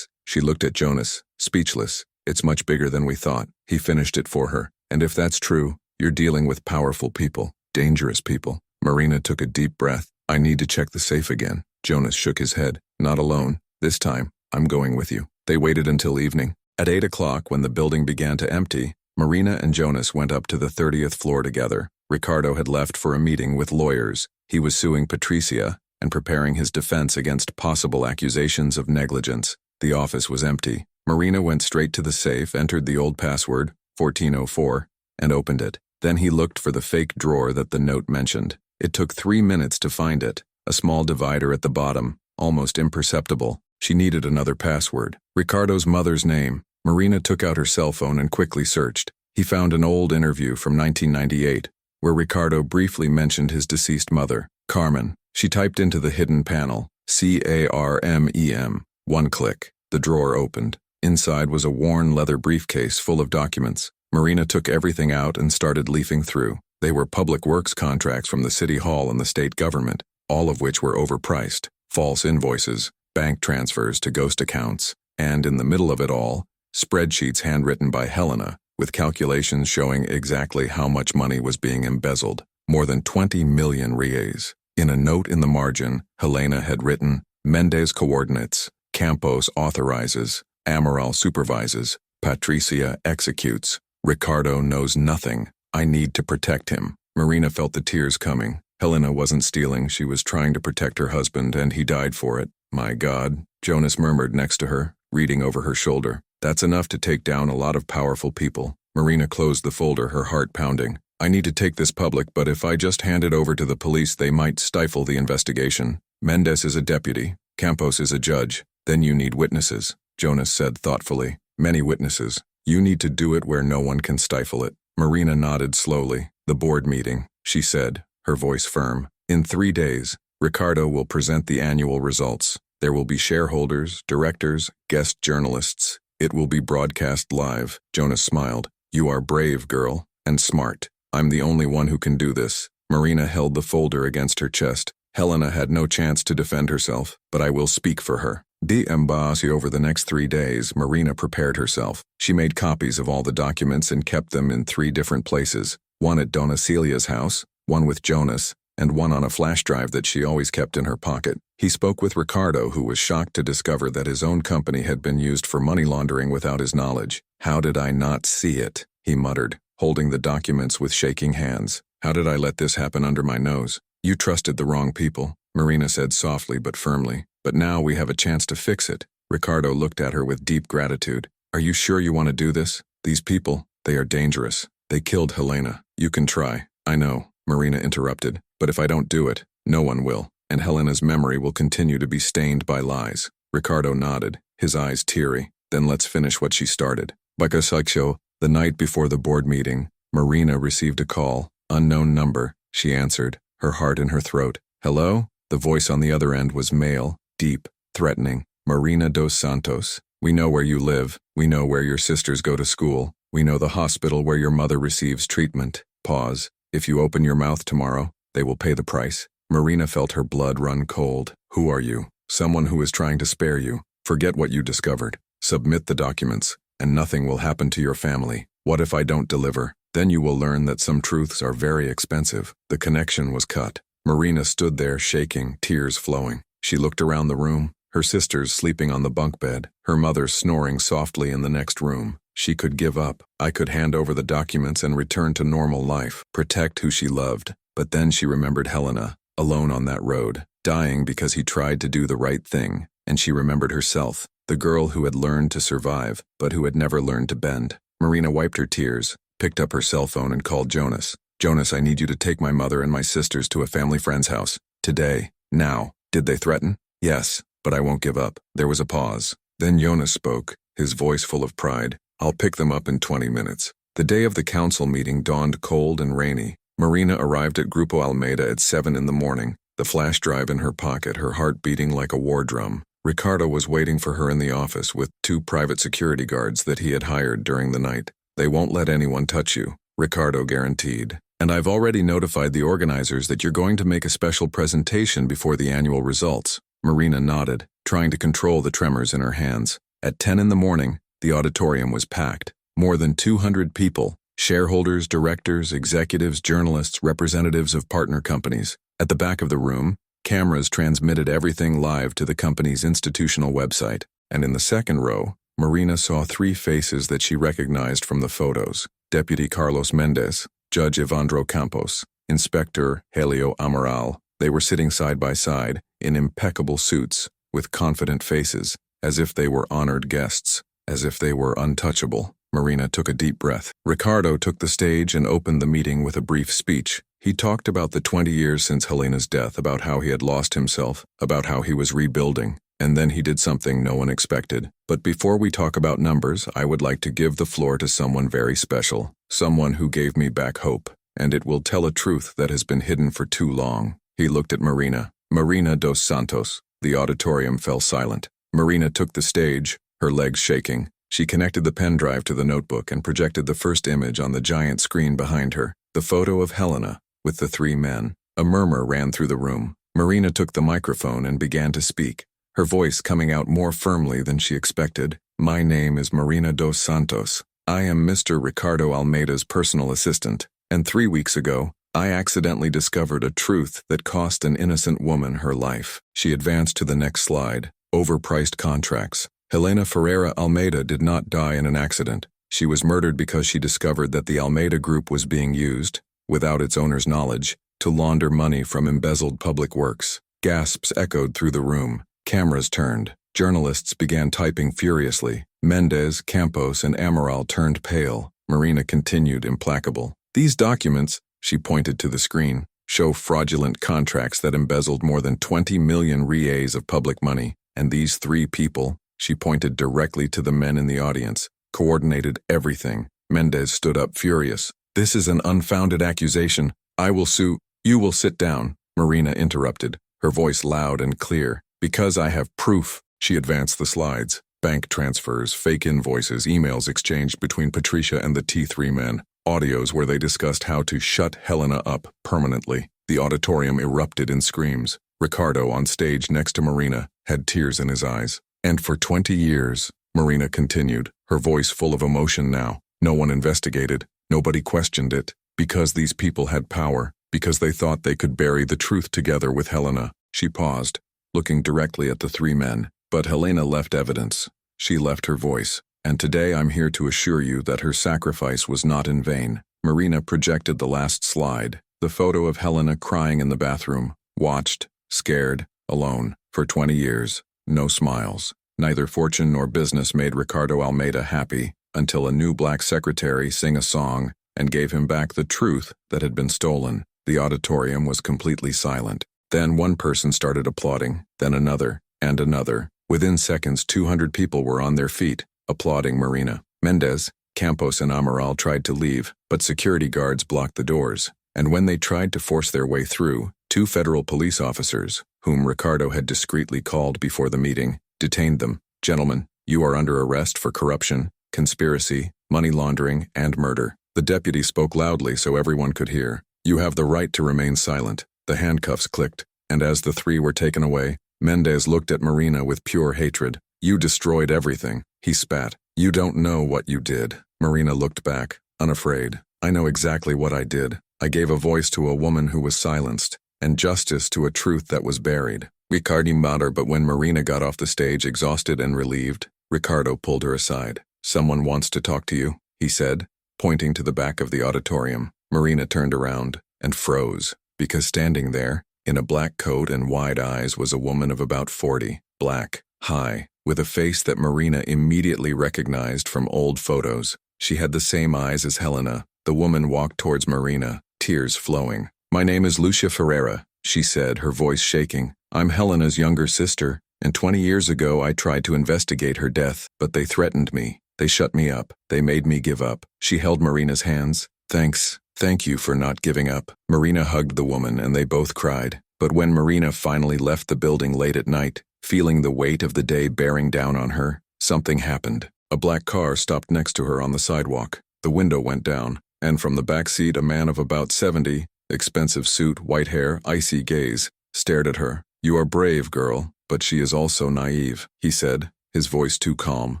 A: She looked at Jonas, speechless. It's much bigger than we thought. He finished it for her. And if that's true, you're dealing with powerful people, dangerous people. Marina took a deep breath. I need to check the safe again. Jonas shook his head. Not alone. This time, I'm going with you. They waited until evening. At 8 o'clock, when the building began to empty, Marina and Jonas went up to the 30th floor together. Ricardo had left for a meeting with lawyers. He was suing Patricia and preparing his defense against possible accusations of negligence. The office was empty. Marina went straight to the safe, entered the old password, 1404, and opened it. Then he looked for the fake drawer that the note mentioned. It took 3 minutes to find it. A small divider at the bottom, almost imperceptible. She needed another password. Ricardo's mother's name. Marina took out her cell phone and quickly searched. He found an old interview from 1998, where Ricardo briefly mentioned his deceased mother, Carmen. She typed into the hidden panel, CARMEM. 1 click. The drawer opened. Inside was a worn leather briefcase full of documents. Marina took everything out and started leafing through. They were public works contracts from the city hall and the state government, all of which were overpriced, false invoices, bank transfers to ghost accounts, and in the middle of it all, spreadsheets handwritten by Helena, with calculations showing exactly how much money was being embezzled. More than 20 million reais. In a note in the margin, Helena had written, Mendez coordinates, Campos authorizes, Amaral supervises, Patricia executes. Ricardo knows nothing. I need to protect him. Marina felt the tears coming. Helena wasn't stealing. She was trying to protect her husband, and he died for it. My God, Jonas murmured next to her, reading over her shoulder. That's enough to take down a lot of powerful people. Marina closed the folder, her heart pounding. I need to take this public, but if I just hand it over to the police, they might stifle the investigation. Mendez is a deputy. Campos is a judge. Then you need witnesses, Jonas said thoughtfully. Many witnesses. You need to do it where no one can stifle it. Marina nodded slowly. The board meeting, she said, her voice firm. In 3 days, Ricardo will present the annual results. There will be shareholders, directors, guest journalists. It will be broadcast live. Jonas smiled. You are brave, girl, and smart. I'm the only one who can do this. Marina held the folder against her chest. Helena had no chance to defend herself, but I will speak for her. Over the next 3 days, Marina prepared herself. She made copies of all the documents and kept them in 3 different places. One at Dona Celia's house, one with Jonas, and one on a flash drive that she always kept in her pocket. He spoke with Ricardo, who was shocked to discover that his own company had been used for money laundering without his knowledge. How did I not see it? He muttered, holding the documents with shaking hands. How did I let this happen under my nose? You trusted the wrong people, Marina said softly but firmly. But now we have a chance to fix it. Ricardo looked at her with deep gratitude. Are you sure you want to do this? These people, they are dangerous. They killed Helena. You can try. I know, Marina interrupted. But if I don't do it, no one will. And Helena's memory will continue to be stained by lies. Ricardo nodded, his eyes teary. Then let's finish what she started. Bakasakcho, the night before the board meeting, Marina received a call. Unknown number, she answered, her heart in her throat. Hello? The voice on the other end was male, deep, threatening. Marina dos Santos. We know where you live. We know where your sisters go to school. We know the hospital where your mother receives treatment. Pause. If you open your mouth tomorrow, they will pay the price. Marina felt her blood run cold. Who are you? Someone who is trying to spare you. Forget what you discovered. Submit the documents, and nothing will happen to your family. What if I don't deliver? Then you will learn that some truths are very expensive. The connection was cut. Marina stood there shaking, tears flowing. She looked around the room, her sisters sleeping on the bunk bed, her mother snoring softly in the next room. She could give up. I could hand over the documents and return to normal life, protect who she loved. But then she remembered Helena, alone on that road, dying because he tried to do the right thing. And she remembered herself, the girl who had learned to survive, but who had never learned to bend. Marina wiped her tears, picked up her cell phone and called Jonas. Jonas, I need you to take my mother and my sisters to a family friend's house. Today. Now. Did they threaten? Yes, but I won't give up. There was a pause. Then Jonas spoke, his voice full of pride. I'll pick them up in 20 minutes. The day of the council meeting dawned cold and rainy. Marina arrived at Grupo Almeida at 7 in the morning, the flash drive in her pocket, her heart beating like a war drum. Ricardo was waiting for her in the office with 2 private security guards that he had hired during the night. They won't let anyone touch you, Ricardo guaranteed. And I've already notified the organizers that you're going to make a special presentation before the annual results. Marina nodded, trying to control the tremors in her hands. At 10 in the morning, the auditorium was packed. More than 200 people, shareholders, directors, executives, journalists, representatives of partner companies. At the back of the room, cameras transmitted everything live to the company's institutional website. And in the second row, Marina saw 3 faces that she recognized from the photos. Deputy Carlos Mendez, Judge Evandro Campos, Inspector Helio Amaral. They were sitting side by side, in impeccable suits, with confident faces, as if they were honored guests, as if they were untouchable. Marina took a deep breath. Ricardo took the stage and opened the meeting with a brief speech. He talked about the 20 years since Helena's death, about how he had lost himself, about how he was rebuilding. And then he did something no one expected. But before we talk about numbers, I would like to give the floor to someone very special, someone who gave me back hope, and it will tell a truth that has been hidden for too long. He looked at Marina. Marina dos Santos. The auditorium fell silent. Marina took the stage, her legs shaking. She connected the pen drive to the notebook and projected the first image on the giant screen behind her, the photo of Helena, with the 3 men. A murmur ran through the room. Marina took the microphone and began to speak, her voice coming out more firmly than she expected. My name is Marina dos Santos. I am Mr. Ricardo Almeida's personal assistant, and 3 weeks ago, I accidentally discovered a truth that cost an innocent woman her life. She advanced to the next slide. Overpriced contracts. Helena Ferreira Almeida did not die in an accident. She was murdered because she discovered that the Almeida Group was being used, without its owner's knowledge, to launder money from embezzled public works. Gasps echoed through the room. Cameras turned. Journalists began typing furiously. Mendez, Campos, and Amaral turned pale. Marina continued implacable. These documents, she pointed to the screen, show fraudulent contracts that embezzled more than 20 million reais of public money. And these 3 people, she pointed directly to the men in the audience, coordinated everything. Mendez stood up furious. This is an unfounded accusation. I will sue. You will sit down, Marina interrupted, her voice loud and clear. Because I have proof. She advanced the slides. Bank transfers, fake invoices, emails exchanged between Patricia and the T3 men, audios where they discussed how to shut Helena up permanently. The auditorium erupted in screams. Ricardo, on stage next to Marina, had tears in his eyes. And for 20 years, Marina continued, her voice full of emotion now. No one investigated. Nobody questioned it. Because these people had power. Because they thought they could bury the truth together with Helena. She paused, looking directly at the 3 men. But Helena left evidence. She left her voice. And today I'm here to assure you that her sacrifice was not in vain. Marina projected the last slide. The photo of Helena crying in the bathroom, watched, scared, alone, for 20 years. No smiles. Neither fortune nor business made Ricardo Almeida happy until a new black secretary sang a song and gave him back the truth that had been stolen. The auditorium was completely silent. Then one person started applauding, then another, and another. Within seconds, 200 people were on their feet, applauding Marina. Mendez, Campos, and Amaral tried to leave, but security guards blocked the doors. And when they tried to force their way through, 2 federal police officers, whom Ricardo had discreetly called before the meeting, detained them. "Gentlemen, you are under arrest for corruption, conspiracy, money laundering, and murder." The deputy spoke loudly so everyone could hear. "You have the right to remain silent." The handcuffs clicked, and as the 3 were taken away, Mendez looked at Marina with pure hatred. "You destroyed everything," he spat. "You don't know what you did." Marina looked back, unafraid. "I know exactly what I did. I gave a voice to a woman who was silenced, and justice to a truth that was buried." Ricardo muttered, but when Marina got off the stage exhausted and relieved, Ricardo pulled her aside. "Someone wants to talk to you," he said, pointing to the back of the auditorium. Marina turned around and froze, because standing there, in a black coat and wide eyes, was a woman of about 40, black, high, with a face that Marina immediately recognized from old photos. She had the same eyes as Helena. The woman walked towards Marina, tears flowing. "My name is Lucia Ferreira," she said, her voice shaking. "I'm Helena's younger sister, and 20 years ago I tried to investigate her death, but they threatened me. They shut me up. They made me give up." She held Marina's hands. Thank you for not giving up." Marina hugged the woman and they both cried. But when Marina finally left the building late at night, feeling the weight of the day bearing down on her, something happened. A black car stopped next to her on the sidewalk. The window went down, and from the back seat a man of about 70, expensive suit, white hair, icy gaze, stared at her. "You are brave, girl, but she is also naive," he said, his voice too calm.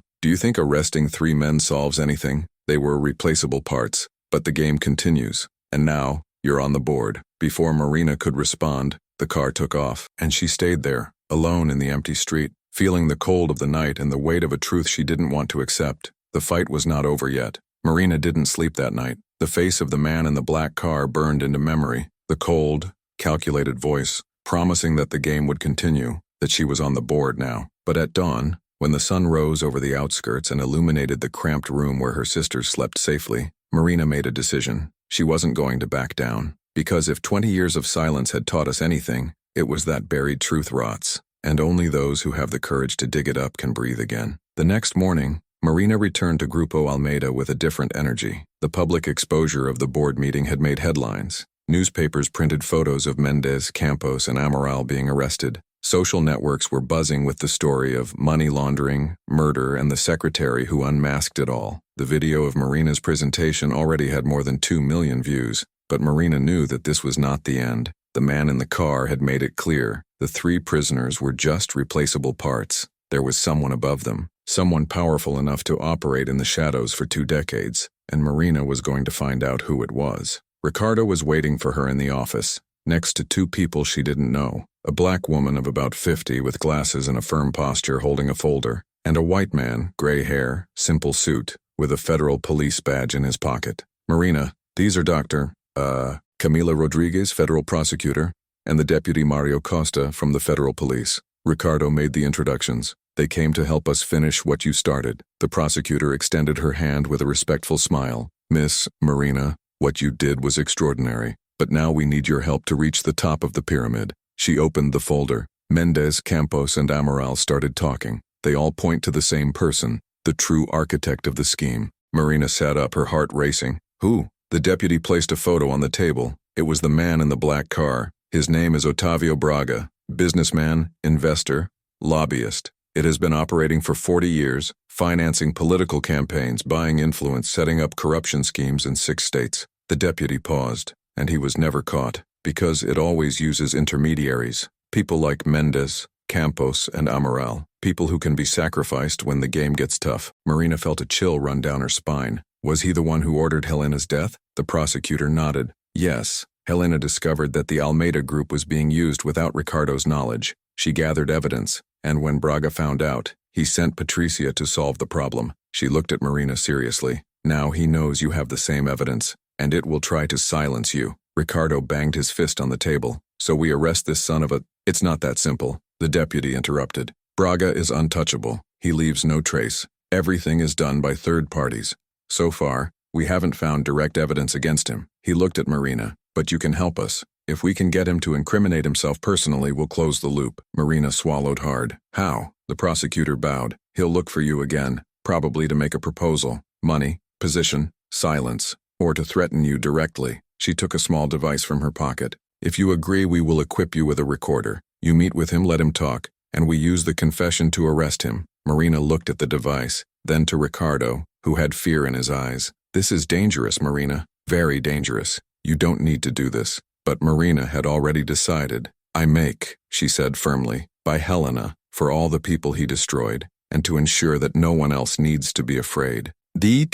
A: "Do you think arresting 3 men solves anything? They were replaceable parts. But the game continues, and now, you're on the board." Before Marina could respond, the car took off, and she stayed there, alone in the empty street, feeling the cold of the night and the weight of a truth she didn't want to accept. The fight was not over yet. Marina didn't sleep that night. The face of the man in the black car burned into memory, the cold, calculated voice, promising that the game would continue, that she was on the board now. But at dawn, when the sun rose over the outskirts and illuminated the cramped room where her sisters slept safely, Marina made a decision. She wasn't going to back down. Because if 20 years of silence had taught us anything, it was that buried truth rots, and only those who have the courage to dig it up can breathe again. The next morning, Marina returned to Grupo Almeida with a different energy. The public exposure of the board meeting had made headlines. Newspapers printed photos of Mendez, Campos, and Amaral being arrested. Social networks were buzzing with the story of money laundering, murder, and the secretary who unmasked it all. The video of Marina's presentation already had more than 2 million views, but Marina knew that this was not the end. The man in the car had made it clear. The 3 prisoners were just replaceable parts. There was someone above them, someone powerful enough to operate in the shadows for 2 decades, and Marina was going to find out who it was. Ricardo was waiting for her in the office, next to 2 people she didn't know. A black woman of about 50 with glasses and a firm posture holding a folder, and a white man, gray hair, simple suit, with a federal police badge in his pocket. "Marina, these are Dr. Camila Rodriguez, federal prosecutor, and the deputy Mario Costa from the federal police." Ricardo made the introductions. "They came to help us finish what you started." The prosecutor extended her hand with a respectful smile. "Miss Marina, what you did was extraordinary, but now we need your help to reach the top of the pyramid." She opened the folder. Mendez, Campos, and Amaral started talking. They all point to the same person, the true architect of the scheme. Marina sat up, her heart racing. "Who?" The deputy placed a photo on the table. It was the man in the black car. "His name is Otavio Braga, businessman, investor, lobbyist. It has been operating for 40 years, financing political campaigns, buying influence, setting up corruption schemes in 6 states. The deputy paused, and he was never caught, because it always uses intermediaries, people like Mendez, Campos, and Amaral, people who can be sacrificed when the game gets tough. Marina felt a chill run down her spine. Was he the one who ordered Helena's death? The prosecutor nodded. Yes, Helena discovered that the Almeida group was being used without Ricardo's knowledge. She gathered evidence, and when Braga found out, he sent Patricia to solve the problem. She looked at Marina seriously. Now he knows you have the same evidence, and it will try to silence you. Ricardo banged his fist on the table. So we arrest this son of a— It's not that simple, the deputy interrupted. Braga is untouchable. He leaves no trace. Everything is done by third parties. So far, we haven't found direct evidence against him. He looked at Marina. But you can help us. If we can get him to incriminate himself personally, we'll close the loop. Marina swallowed hard. How? The prosecutor bowed. He'll look for you again, probably to make a proposal. Money, position, silence, or to threaten you directly. She took a small device from her pocket. If you agree, we will equip you with a recorder. You meet with him, let him talk, and we use the confession to arrest him. Marina looked at the device, then to Ricardo, who had fear in his eyes. This is dangerous, Marina. Very dangerous. You don't need to do this. But Marina had already decided. I make, she said firmly, by Helena, for all the people he destroyed, and to ensure that no one else needs to be afraid. 2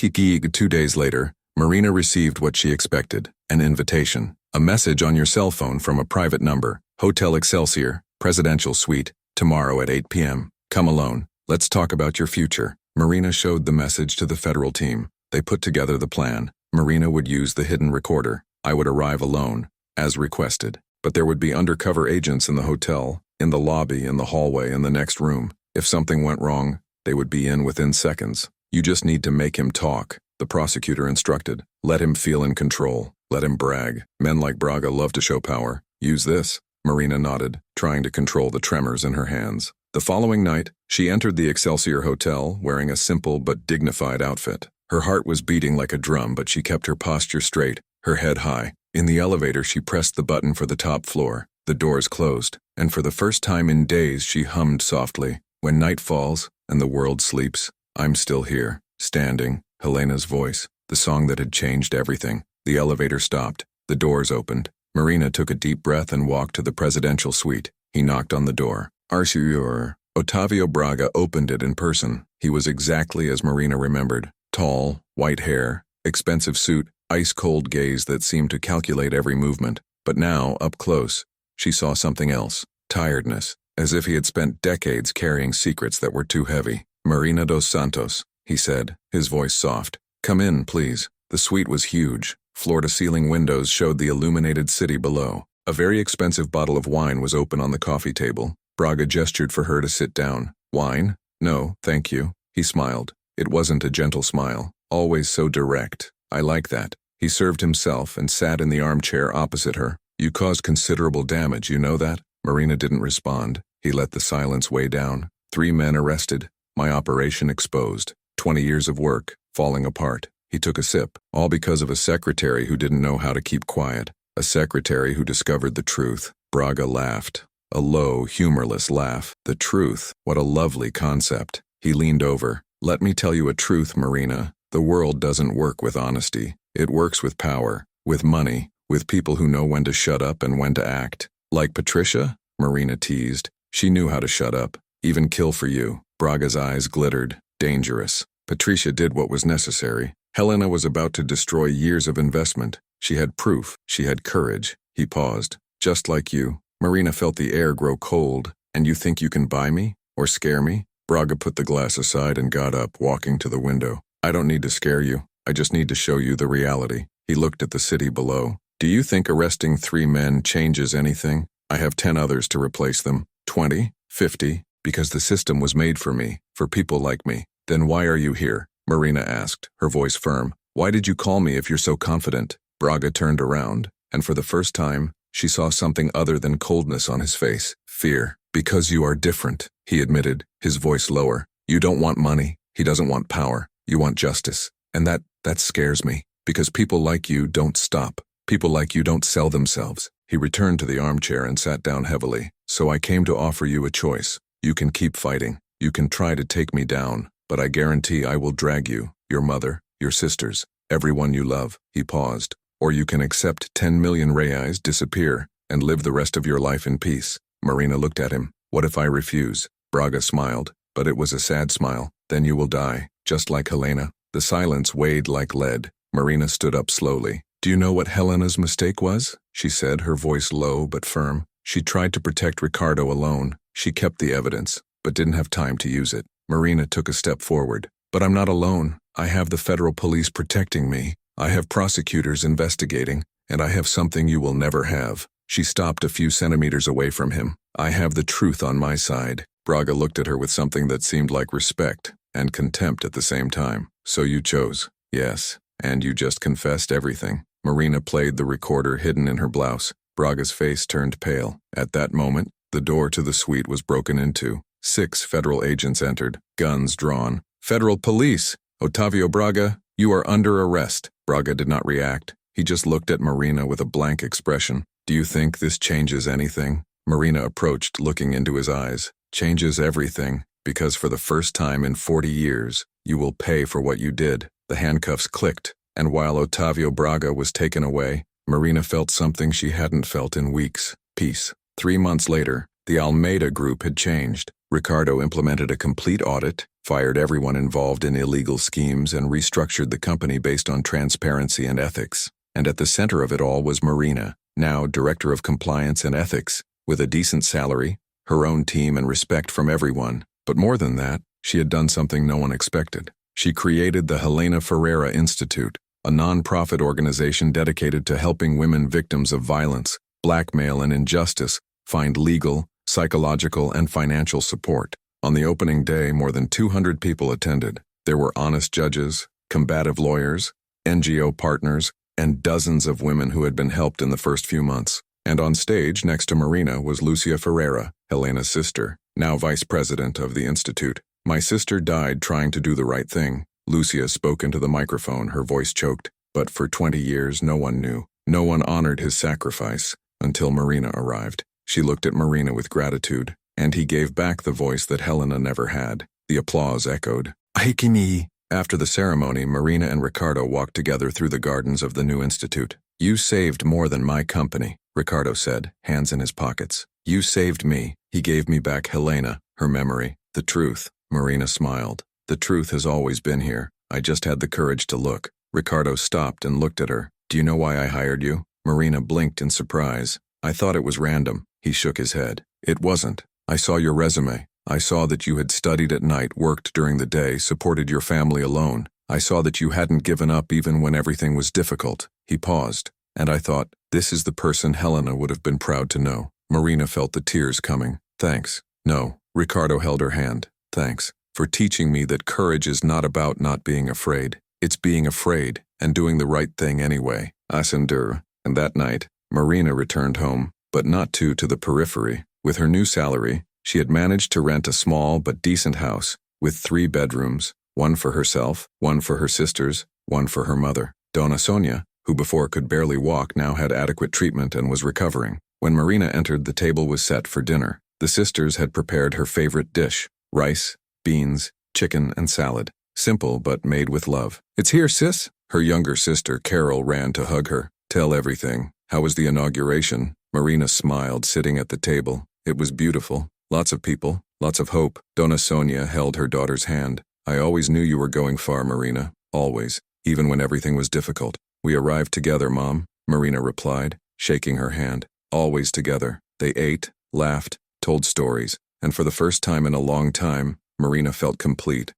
A: days later, Marina received what she expected, an invitation, a message on your cell phone from a private number, Hotel Excelsior, Presidential Suite, tomorrow at 8 p.m. Come alone. Let's talk about your future. Marina showed the message to the federal team. They put together the plan. Marina would use the hidden recorder. I would arrive alone, as requested. But there would be undercover agents in the hotel, in the lobby, in the hallway, in the next room. If something went wrong, they would be in within seconds. You just need to make him talk, the prosecutor instructed. Let him feel in control. Let him brag. Men like Braga love to show power. Use this. Marina nodded, trying to control the tremors in her hands. The following night, she entered the Excelsior Hotel wearing a simple but dignified outfit. Her heart was beating like a drum, but she kept her posture straight, her head high. In the elevator, she pressed the button for the top floor. The doors closed, and for the first time in days, she hummed softly. When night falls and the world sleeps, I'm still here, standing. Helena's voice, the song that had changed everything. The elevator stopped. The doors opened. Marina took a deep breath and walked to the presidential suite. He knocked on the door. Arthur. Otavio Braga opened it in person. He was exactly as Marina remembered. Tall, white hair, expensive suit, ice-cold gaze that seemed to calculate every movement. But now, up close, she saw something else. Tiredness, as if he had spent decades carrying secrets that were too heavy. Marina dos Santos, he said, his voice soft. Come in, please. The suite was huge. Floor-to-ceiling windows showed the illuminated city below. A very expensive bottle of wine was open on the coffee table. Braga gestured for her to sit down. Wine? No, thank you. He smiled. It wasn't a gentle smile, always so direct. I like that. He served himself and sat in the armchair opposite her. You caused considerable damage, you know that? Marina didn't respond. He let the silence weigh down. 3 men arrested. My operation exposed. 20 years of work, falling apart. He took a sip, all because of a secretary who didn't know how to keep quiet. A secretary who discovered the truth. Braga laughed. A low, humorless laugh. The truth, what a lovely concept. He leaned over. Let me tell you a truth, Marina. The world doesn't work with honesty. It works with power, with money, with people who know when to shut up and when to act. Like Patricia? Marina teased. She knew how to shut up, even kill for you. Braga's eyes glittered. Dangerous. Patricia did what was necessary. Helena was about to destroy years of investment. She had proof. She had courage. He paused. Just like you. Marina felt the air grow cold. And you think you can buy me? Or scare me? Braga put the glass aside and got up, walking to the window. I don't need to scare you. I just need to show you the reality. He looked at the city below. Do you think arresting 3 men changes anything? I have 10 others to replace them. 20? 50? Because the system was made for me, for people like me. Then why are you here? Marina asked, her voice firm. Why did you call me if you're so confident? Braga turned around, and for the first time, she saw something other than coldness on his face. Fear. Because you are different, he admitted, his voice lower. You don't want money. He doesn't want power. You want justice. And that scares me. Because people like you don't stop. People like you don't sell themselves. He returned to the armchair and sat down heavily. So I came to offer you a choice. You can keep fighting. You can try to take me down. But I guarantee I will drag you, your mother, your sisters, everyone you love. He paused. Or you can accept 10 million reais, disappear, and live the rest of your life in peace. Marina looked at him. What if I refuse? Braga smiled, but it was a sad smile. Then you will die, just like Helena. The silence weighed like lead. Marina stood up slowly. Do you know what Helena's mistake was? She said, her voice low but firm. She tried to protect Ricardo alone. She kept the evidence, but didn't have time to use it. Marina took a step forward. But I'm not alone. I have the federal police protecting me. I have prosecutors investigating, and I have something you will never have." She stopped a few centimeters away from him. "I have the truth on my side." Braga looked at her with something that seemed like respect and contempt at the same time. "So you chose?" "Yes, and you just confessed everything." Marina played the recorder hidden in her blouse. Braga's face turned pale. At that moment, the door to the suite was broken into. 6 federal agents entered, guns drawn. "Federal police! Otavio Braga, you are under arrest." Braga did not react. He just looked at Marina with a blank expression. "Do you think this changes anything?" Marina approached, looking into his eyes. "Changes everything, because for the first time in 40 years, you will pay for what you did." The handcuffs clicked, and while Otavio Braga was taken away, Marina felt something she hadn't felt in weeks: peace. 3 months later, the Almeida group had changed. Ricardo implemented a complete audit, fired everyone involved in illegal schemes, and restructured the company based on transparency and ethics. And at the center of it all was Marina, now Director of Compliance and Ethics, with a decent salary, her own team, and respect from everyone. But more than that, she had done something no one expected. She created the Helena Ferreira Institute, a non-profit organization dedicated to helping women victims of violence, blackmail, and injustice find legal, psychological, and financial support. On the opening day, more than 200 people attended. There were honest judges, combative lawyers, NGO partners, and dozens of women who had been helped in the first few months. And on stage, next to Marina, was Lucia Ferreira, Helena's sister, now vice president of the Institute. "My sister died trying to do the right thing." Lucia spoke into the microphone, her voice choked. "But for 20 years, no one knew. No one honored his sacrifice, until Marina arrived." She looked at Marina with gratitude, and he gave back the voice that Helena never had. The applause echoed. "Aikimi." After the ceremony, Marina and Ricardo walked together through the gardens of the new institute. "You saved more than my company," Ricardo said, hands in his pockets. "You saved me." He gave me back Helena, her memory, the truth. Marina smiled. "The truth has always been here. I just had the courage to look." Ricardo stopped and looked at her. "Do you know why I hired you?" Marina blinked in surprise. "I thought it was random." He shook his head. "It wasn't. I saw your resume. I saw that you had studied at night, worked during the day, supported your family alone. I saw that you hadn't given up even when everything was difficult." He paused, and I thought, this is the person Helena would have been proud to know. Marina felt the tears coming. "Thanks." "No." Ricardo held her hand. "Thanks for teaching me that courage is not about not being afraid. It's being afraid and doing the right thing anyway." Ascender. And that night, Marina returned home, but not to the periphery. With her new salary, she had managed to rent a small but decent house with 3 bedrooms, one for herself, one for her sisters, one for her mother. Donna Sonia, who before could barely walk, now had adequate treatment and was recovering. When Marina entered, the table was set for dinner. The sisters had prepared her favorite dish: rice, beans, chicken, and salad. Simple, but made with love. "It's here, sis." Her younger sister, Carol, ran to hug her. "Tell everything. How was the inauguration?" Marina smiled, sitting at the table. "It was beautiful. Lots of people, lots of hope." Donna Sonia held her daughter's hand. "I always knew you were going far, Marina. Always. Even when everything was difficult." "We arrived together, Mom," Marina replied, shaking her hand. "Always together." They ate, laughed, told stories, and for the first time in a long time, Marina felt complete.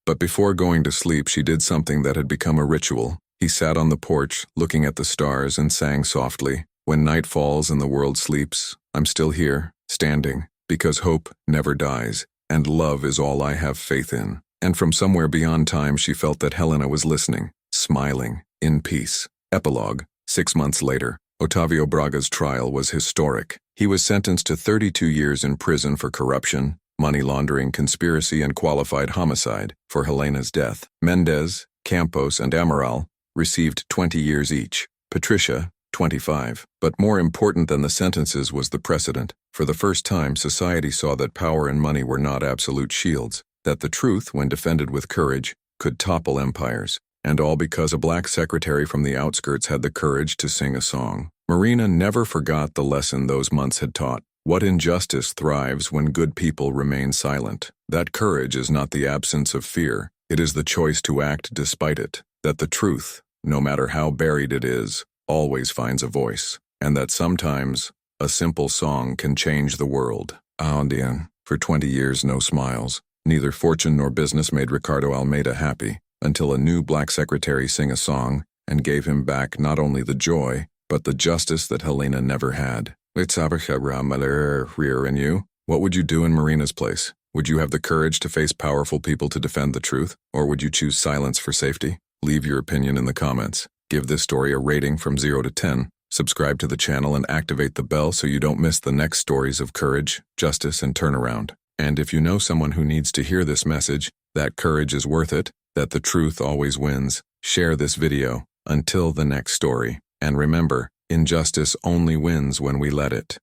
A: But before going to sleep, she did something that had become a ritual. He sat on the porch, looking at the stars, and sang softly, "When night falls and the world sleeps, I'm still here, standing, because hope never dies, and love is all I have faith in." And from somewhere beyond time, she felt that Helena was listening, smiling, in peace. Epilogue. 6 months later, Otavio Braga's trial was historic. He was sentenced to 32 years in prison for corruption, money laundering, conspiracy, and qualified homicide for Helena's death. Mendez, Campos, and Amaral received 20 years each. Patricia, 25. But more important than the sentences was the precedent. For the first time, society saw that power and money were not absolute shields, that the truth, when defended with courage, could topple empires. And all because a black secretary from the outskirts had the courage to sing a song. Marina never forgot the lesson those months had taught. What injustice thrives when good people remain silent. That courage is not the absence of fear. It is the choice to act despite it. That the truth, no matter how buried it is, always finds a voice. And that sometimes, a simple song can change the world. Andean. For 20 years, no smiles. Neither fortune nor business made Ricardo Almeida happy, until a new black secretary sang a song, and gave him back not only the joy, but the justice that Helena never had. It's MILLIONAIRE in you. What would you do in Marina's place? Would you have the courage to face powerful people to defend the truth, or would you choose silence for safety? Leave your opinion in the comments. Give this story a rating from 0 to 10. Subscribe to the channel and activate the bell so you don't miss the next stories of courage, justice, and turnaround. And if you know someone who needs to hear this message, that courage is worth it, that the truth always wins, share this video. Until the next story. And remember, injustice only wins when we let it.